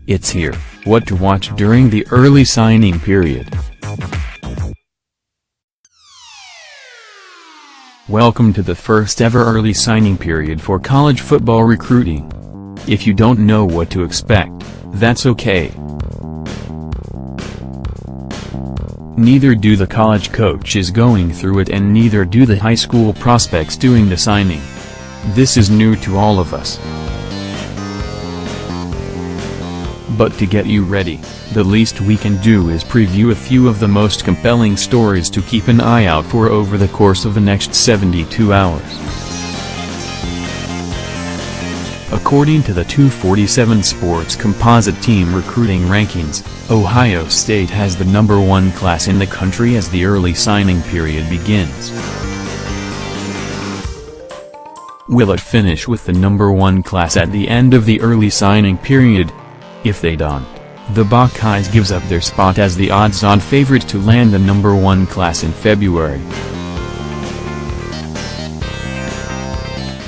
It's here, what to watch during the early signing period. Welcome to the first ever early signing period for college football recruiting. If you don't know what to expect, that's okay. Neither do the college coaches going through it, and neither do the high school prospects doing the signing. This is new to all of us. But to get you ready, the least we can do is preview a few of the most compelling stories to keep an eye out for over the course of the next 72 hours. According to the 247 Sports Composite Team recruiting rankings, Ohio State has the #1 class in the country as the early signing period begins. Will it finish with the #1 class at the end of the early signing period? If they don't, the Buckeyes gives up their spot as the odds-on favorite to land the #1 class in February.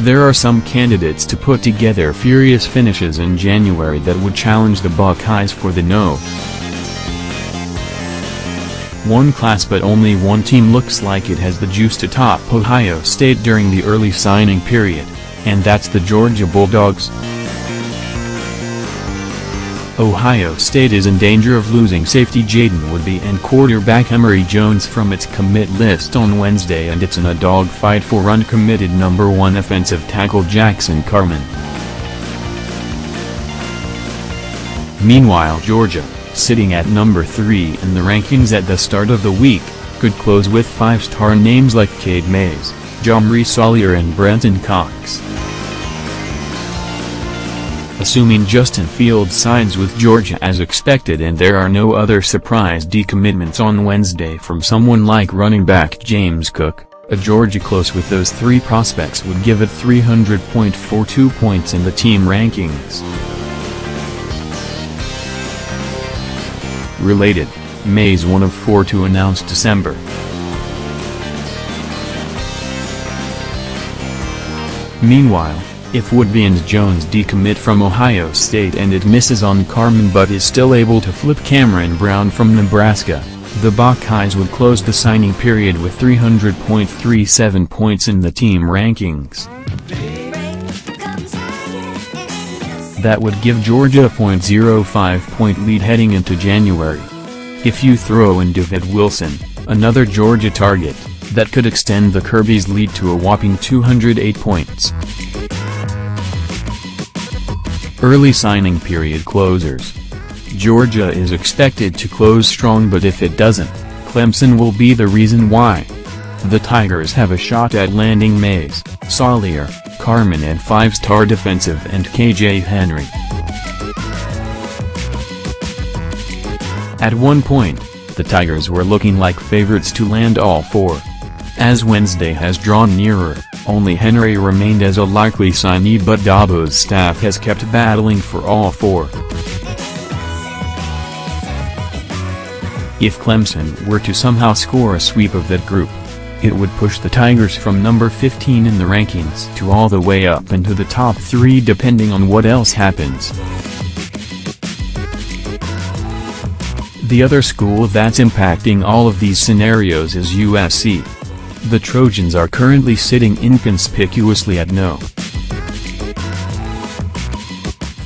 There are some candidates to put together furious finishes in January that would challenge the Buckeyes for the #1 class, but only one team looks like it has the juice to top Ohio State during the early signing period, and that's the Georgia Bulldogs. Ohio State is in danger of losing safety Jaden Woodbey and quarterback Emory Jones from its commit list on Wednesday, and it's in a dogfight for uncommitted #1 offensive tackle Jackson Carman. Meanwhile, Georgia, sitting at #3 in the rankings at the start of the week, could close with 5-star names like Cade Mays, Jamari Salyer and Brenton Cox. Assuming Justin Fields signs with Georgia as expected and there are no other surprise decommitments on Wednesday from someone like running back James Cook, a Georgia close with those three prospects would give it 300.42 points in the team rankings. Related, Mays one of 4 to announce December. Meanwhile, if Woodbey and Jones decommit from Ohio State and it misses on Carman but is still able to flip Cameron Brown from Nebraska, the Buckeyes would close the signing period with 300.37 points in the team rankings. That would give Georgia a .05-point lead heading into January. If you throw in David Wilson, another Georgia target, that could extend the Kirby's lead to a whopping 208 points. Early signing period closers. Georgia is expected to close strong, but if it doesn't, Clemson will be the reason why. The Tigers have a shot at landing Mays, Salyer, Carman and 5-star defensive end KJ Henry. At one point, the Tigers were looking like favorites to land all 4. As Wednesday has drawn nearer, only Henry remained as a likely signee, but Dabo's staff has kept battling for all 4. If Clemson were to somehow score a sweep of that group, it would push the Tigers from number 15 in the rankings to all the way up into the top 3 depending on what else happens. The other school that's impacting all of these scenarios is USC. The Trojans are currently sitting inconspicuously at No.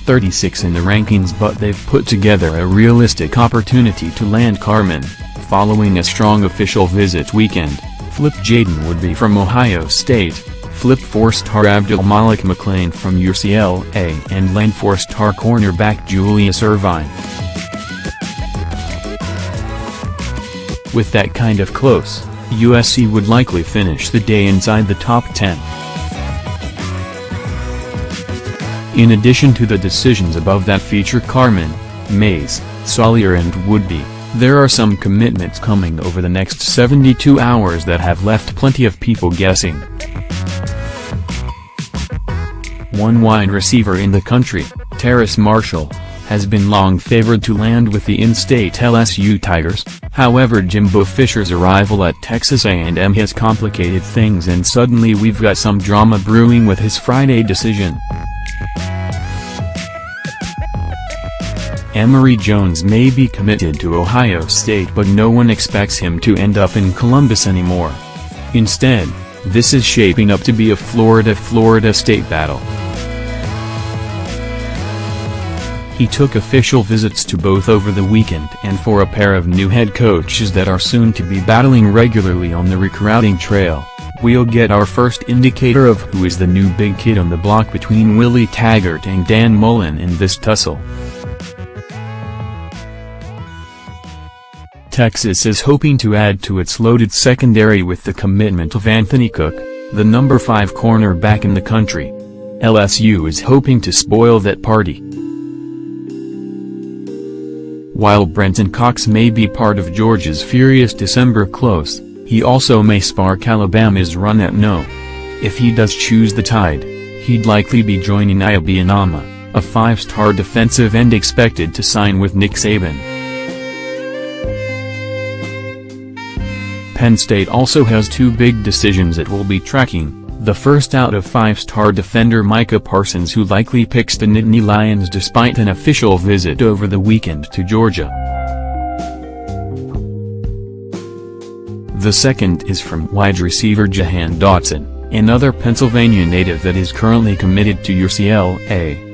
36 in the rankings, but they've put together a realistic opportunity to land Carman, following a strong official visit weekend, flip Jaden Woodbey from Ohio State, flip 4-star Abdul-Malik McClain from UCLA and land 4-star cornerback Julius Irvine. With that kind of close, USC would likely finish the day inside the top 10. In addition to the decisions above that feature Carman, Mays, Salyer and Woodbey, there are some commitments coming over the next 72 hours that have left plenty of people guessing. One wide receiver in the country, Terrace Marshall, has been long favored to land with the in-state LSU Tigers. However, Jimbo Fisher's arrival at Texas A&M has complicated things, and suddenly we've got some drama brewing with his Friday decision. Emory Jones may be committed to Ohio State, but no one expects him to end up in Columbus anymore. Instead, this is shaping up to be a Florida State battle. He took official visits to both over the weekend and for a pair of new head coaches that are soon to be battling regularly on the recruiting trail. We'll get our first indicator of who is the new big kid on the block between Willie Taggart and Dan Mullen in this tussle. Texas is hoping to add to its loaded secondary with the commitment of Anthony Cook, the number 5 cornerback in the country. LSU is hoping to spoil that party. While Brenton Cox may be part of Georgia's furious December close, he also may spark Alabama's run at no. If he does choose the Tide, he'd likely be joining Ibeanama, a 5-star defensive end expected to sign with Nick Saban. Penn State also has 2 big decisions it will be tracking. The first out of 5-star defender Micah Parsons, who likely picks the Nittany Lions despite an official visit over the weekend to Georgia. The second is from wide receiver Jahan Dotson, another Pennsylvania native that is currently committed to UCLA.